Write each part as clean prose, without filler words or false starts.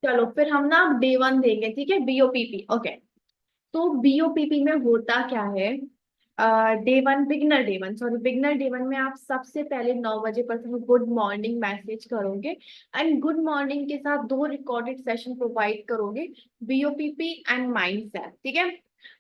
चलो फिर हम ना डे 1 देंगे, ठीक है, बीओपीपी। ओके। तो बीओपीपी में होता क्या है? Day 1, beginner day 1, sorry, beginner day 1 में आप सबसे पहले 9 बजे पर गुड मॉर्निंग मैसेज करोगे, एंड गुड मॉर्निंग के साथ 2 रिकॉर्डेड सेशन प्रोवाइड करोगे, बीओपीपी एंड माइंड सेट, ठीक है।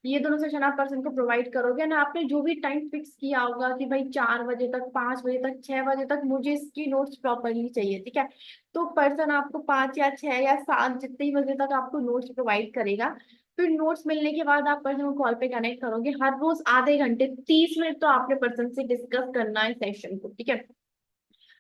ये दोनों सेशन आप पर्सन को प्रोवाइड करोगे ना, आपने जो भी टाइम फिक्स किया होगा कि भाई 4 बजे तक, 5 बजे तक, 6 बजे तक मुझे इसकी नोट्स प्रॉपरली चाहिए, ठीक है। तो पर्सन आपको 5 या 6 या 7 जितने ही बजे तक आपको नोट्स प्रोवाइड करेगा। फिर नोट्स मिलने के बाद आप पर्सन को कॉल पे कनेक्ट करोगे, हर रोज आधे घंटे 30 मिनट तो आपने पर्सन से डिस्कस करना है सेशन को, ठीक है।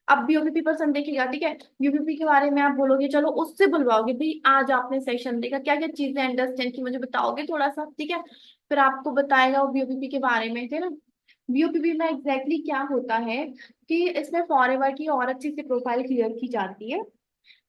अब भी यूपीपी पर्सन देखेगा, ठीक है। यूपीपी के बारे में आप बोलोगे, चलो उससे बुलवाओगे, भाई आज आपने सेशन देखा, क्या क्या चीजें अंडरस्टैंड की मुझे बताओगे थोड़ा सा, ठीक है। फिर आपको बताएगा वो यूपीपी के बारे में, ठीक है ना। यूपीपी में एग्जैक्टली क्या होता है कि इसमें फॉरएवर की और अच्छी से प्रोफाइल क्लियर की जाती है,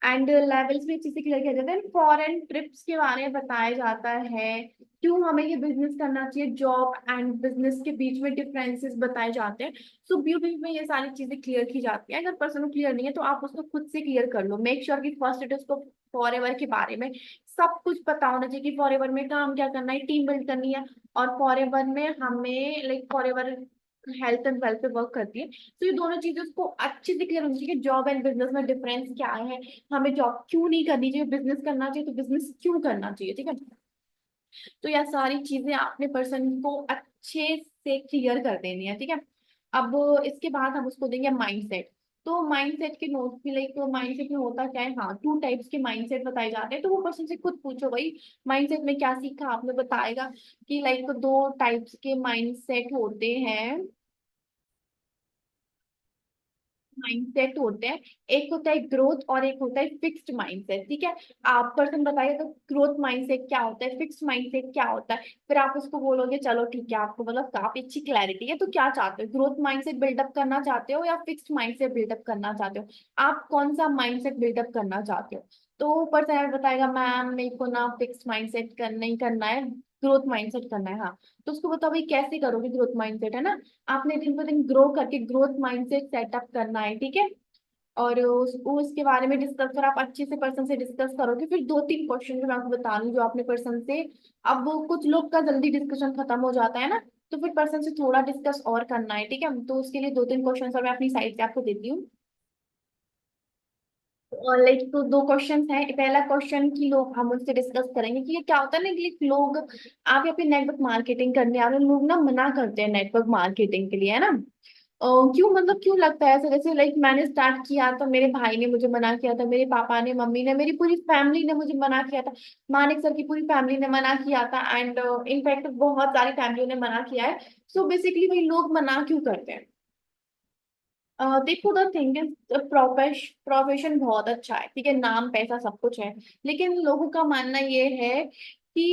एंड लेवल्स भी अच्छे से क्लियर किया जाता है, फॉरेन ट्रिप्स के बारे में बताया जाता है, क्यों हमें ये बिजनेस करना चाहिए, जॉब एंड बिजनेस के बीच में डिफरेंसेस बताए जाते हैं। सो ब्यूटी में ये सारी चीजें क्लियर की जाती है। अगर पर्सन को क्लियर नहीं है तो आप उसको खुद से क्लियर कर लो, मेक श्योर कि फर्स्ट इट उसको फॉरएवर के बारे में सब कुछ पता होना चाहिए कि फॉरएवर में काम क्या करना है, टीम बिल्ड करनी है, और फॉरएवर में हमें like forever health and wealth पे वर्क करती है। तो ये दोनों चीजें उसको अच्छे से क्लियर होनी चाहिए कि जॉब एंड बिजनेस में डिफरेंस क्या है, हमें जॉब क्यों नहीं करनी चाहिए, बिजनेस करना चाहिए तो बिजनेस क्यों करना चाहिए, ठीक है। तो यह सारी चीजें आपने पर्सन को अच्छे से क्लियर कर देनी है, ठीक है। अब इसके बाद हम उसको देंगे माइंडसेट। तो माइंडसेट के नोट्स भी लाइक माइंडसेट में होता क्या है, हाँ, 2 टाइप्स के माइंडसेट बताए जाते हैं, तो वो पर्सन से खुद पूछो भाई माइंडसेट में क्या सीखा आपने, बताएगा कि लाइक 2 टाइप्स के माइंडसेट होते हैं, माइंडसेट होते हैं। एक होता है ग्रोथ और एक होता है फिक्स्ड माइंडसेट, ठीक है। आप पर्सन बताइए तो ग्रोथ माइंडसेट क्या होता है, फिक्स्ड माइंडसेट क्या होता है, फिर आप उसको बोलोगे चलो ठीक है, आपको मतलब काफी अच्छी क्लैरिटी है, तो क्या चाहते हो, ग्रोथ माइंडसेट बिल्डअप करना चाहते हो या फिक्स्ड माइंडसेट बिल्डअप करना चाहते हो, आप कौन सा माइंडसेट बिल्डअप करना चाहते हो। तो पर्सन बताएगा मैम मेरे को ना फिक्स्ड माइंडसेट करना ही करना है, ग्रोथ माइंडसेट करना है, हाँ। तो उसको बताओ भाई कैसे करोगे ग्रोथ माइंडसेट, है ना। आपने दिन पर दिन ग्रो करके ग्रोथ माइंडसेट सेटअप करना है, ठीक है। और उसके बारे में डिस्कस कर, आप अच्छे से पर्सन से डिस्कस करोगे, फिर 2-3 क्वेश्चन जो मैं आपको बता रही हूँ जो आपने पर्सन से, अब वो कुछ लोग का जल्दी डिस्कशन खत्म हो जाता है ना, तो फिर पर्सन से थोड़ा डिस्कस और करना है, ठीक है। तो उसके लिए 2-3 क्वेश्चन और मैं अपनी साइड से आपको देती हूँ। और लाइक तो 2 क्वेश्चन है, पहला क्वेश्चन की लोग हम उससे डिस्कस करेंगे कि ये क्या होता है ना कि लोग, आप यहाँ पे नेटवर्क मार्केटिंग करने आ रहे हो, लोग ना मना करते हैं नेटवर्क मार्केटिंग के लिए, है ना। क्यों, मतलब क्यों लगता है ऐसा, जैसे लाइक मैंने स्टार्ट किया तो मेरे भाई ने मुझे मना किया था, मेरे पापा ने, मम्मी ने, मेरी पूरी फैमिली ने मुझे मना किया था, मानिक सर की पूरी फैमिली ने मना किया था, एंड इनफैक्ट बहुत सारी फैमिलियों ने मना किया है। सो बेसिकली भाई लोग मना क्यों करते हैं? देखो द थिंग इज, प्रोफेशन बहुत अच्छा है, ठीक है, नाम पैसा सब कुछ है, लेकिन लोगों का मानना ये है कि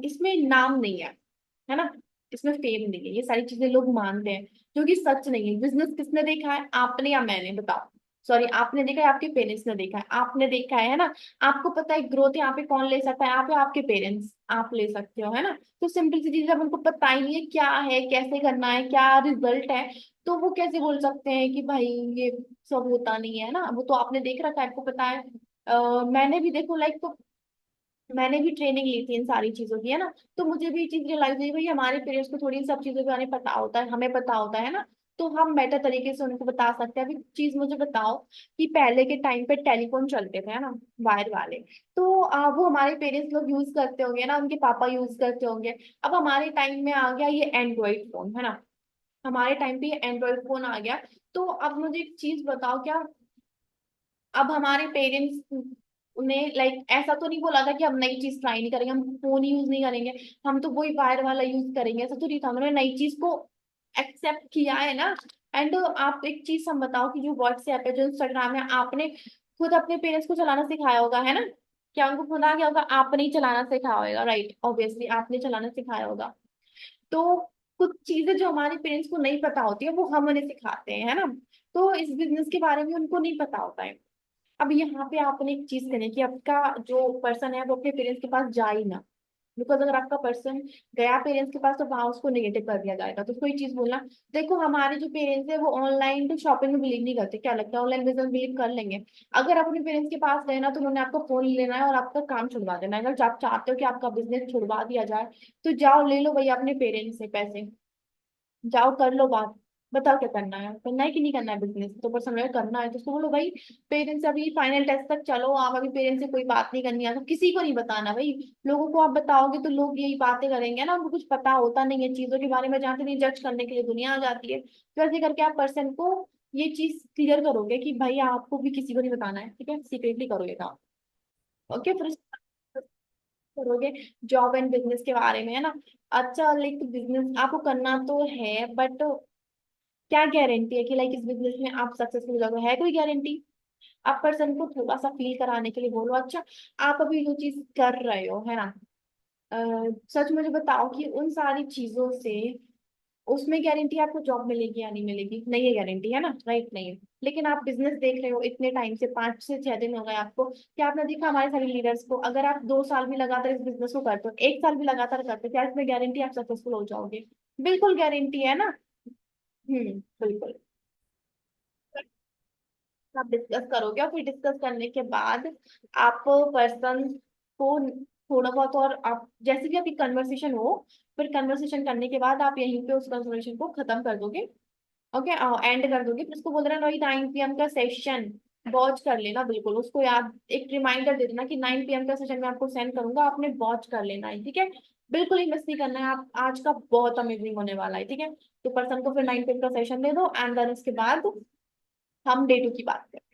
इसमें नाम नहीं है ना, इसमें फेम नहीं है, ये सारी चीजें लोग मानते हैं, जो कि सच नहीं है। बिजनेस किसने देखा है, आपने या मैंने, बताओ। सॉरी, आपने देखा है, आपके पेरेंट्स ने देखा है, आपने देखा है ना। आपको पता है ग्रोथ यहाँ पे कौन ले सकता है, यहाँ पे आपके पेरेंट्स, आप ले सकते हो, है ना। तो सिंपल सी चीज, जब उनको पता ही नहीं है क्या है, कैसे करना है, क्या रिजल्ट है, तो वो कैसे बोल सकते हैं कि भाई ये सब होता नहीं है ना। वो तो आपने देख रखा है, आपको पता है। मैंने भी देखो लाइक, तो मैंने भी ट्रेनिंग ली थी इन सारी चीजों की, है ना। तो मुझे भी ये चीज रियलाइज हुई भाई हमारे पेरेंट्स को थोड़ी इन सब चीजों के बारे में पता होता है, हमें पता होता है ना। तो हम बेटर तरीके से उनको बता सकते हैं। अभी चीज मुझे बताओ कि पहले के टाइम पे टेलीफोन चलते थे, है ना, वायर वाले। तो वो हमारे पेरेंट्स लोग यूज करते होंगे ना, उनके पापा यूज करते होंगे। अब हमारे टाइम में आ गया ये एंड्रॉइड फोन, है ना, हमारे टाइम पे ये एंड्रॉइड फोन आ गया। तो अब मुझे एक चीज बताओ, क्या अब हमारे पेरेंट्स उन्हें लाइक ऐसा तो नहीं बोला था कि हम नई चीज ट्राई नहीं करेंगे, हम फोन यूज नहीं करेंगे, हम तो वही वायर वाला यूज करेंगे, ऐसा तो नहीं था, उन्होंने नई चीज को एक्सेप्ट किया है ना। एंड आप एक चीज हम बताओ कि जो व्हाट्सएप है, जो इंस्टाग्राम है, आपने खुद अपने पेरेंट्स को चलाना सिखाया होगा, है ना। क्या उनको खुद आ गया होगा? आपने ही चलाना सिखाया होगा, राइट, ऑब्वियसली आपने चलाना सिखाया होगा। तो कुछ चीजें जो हमारे पेरेंट्स को नहीं पता होती है वो हम उन्हें सिखाते हैं, है ना। तो इस बिजनेस के बारे में उनको नहीं पता होता है। अब यहाँ पे आपने एक चीज करें कि आपका जो पर्सन है वो अपने पेरेंट्स के पास जा ही ना, बिकॉज अगर आपका पर्सन गया पेरेंट्स के पास तो वहां उसको नेगेटिव कर दिया जाएगा, तो कोई चीज बोलना। देखो हमारे जो पेरेंट्स है वो ऑनलाइन तो शॉपिंग में बिलीव नहीं करते, क्या लगता है ऑनलाइन बिजनेस बिलीव कर लेंगे? अगर आप अपने पेरेंट्स के पास गए ना तो उन्होंने आपका फोन लेना है और आपका काम छुड़वा देना है। अगर आप चाहते हो कि आपका बिजनेस छुड़वा दिया जाए तो जाओ ले लो भैया अपने पेरेंट्स से पैसे, जाओ कर लो बात। बताओ क्या करना है कि नहीं करना है बिजनेस? तो पर समय करना है तो उसको बोलो भाई पेरेंट्स अभी फाइनल टेस्ट तक चलो, आप अभी पेरेंट्स से कोई बात नहीं करनी है तो किसी को नहीं बताना भाई। लोगों को आप बताओगे तो लोग यही बातें करेंगे ना, उनको कुछ पता होता नहीं है चीजों के बारे में, जानते नहीं, जज करने के लिए दुनिया आ जाती है। तो ऐसे करके आप पर्सन को ये चीज क्लियर करोगे कि भाई आपको भी किसी को नहीं बताना है, ठीक है, सीक्रेटली करोगे काम। ओके, फिर करोगे जॉब एंड बिजनेस के बारे में, है ना। अच्छा लाइक बिजनेस आपको करना तो है, बट क्या गारंटी है कि लाइक इस बिजनेस में आप सक्सेसफुल हो जाओगे? है कोई गारंटी? आप पर्सन को थोड़ा सा फील कराने के लिए बोलो अच्छा आप अभी जो चीज कर रहे हो, है ना, सच मुझे बताओ कि उन सारी चीजों से उसमें गारंटी आपको जॉब मिलेगी या नहीं मिलेगी? नहीं है गारंटी, है ना, राइट, नहीं है। लेकिन आप बिजनेस देख रहे हो इतने टाइम से, 5 से 6 दिन हो गए आपको, क्या आपने देखा हमारे सारे लीडर्स को? अगर आप 2 साल भी लगातार इस बिजनेस को करते हो, 1 साल भी लगातार करते हो, क्या इसमें गारंटी आप सक्सेसफुल हो जाओगे? बिल्कुल गारंटी है ना। बिल्कुल। आप डिस्कस करोगे और फिर डिस्कस करने के बाद आप पर्सन को थोड़ा बहुत, और आप जैसे भी आपकी कन्वर्सेशन हो, फिर कन्वर्सेशन करने के बाद आप यहीं पे उस कन्वर्सेशन को खत्म कर दोगे। ओके, एंड कर दोगे, फिर उसको बोल देना वही 9 PM का सेशन वॉच कर लेना, बिल्कुल उसको याद एक रिमाइंडर दे देना कि 9 PM का सेशन मैं आपको सेंड करूंगा, आपने वॉच कर लेना है, ठीक है। बिल्कुल ही मिस नहीं करना है, आप आज का बहुत अमेजिंग होने वाला है, ठीक है। तो पर्सन को फिर 9 PM का सेशन दे दो एंड देन उसके बाद हम डे 2 की बात करें।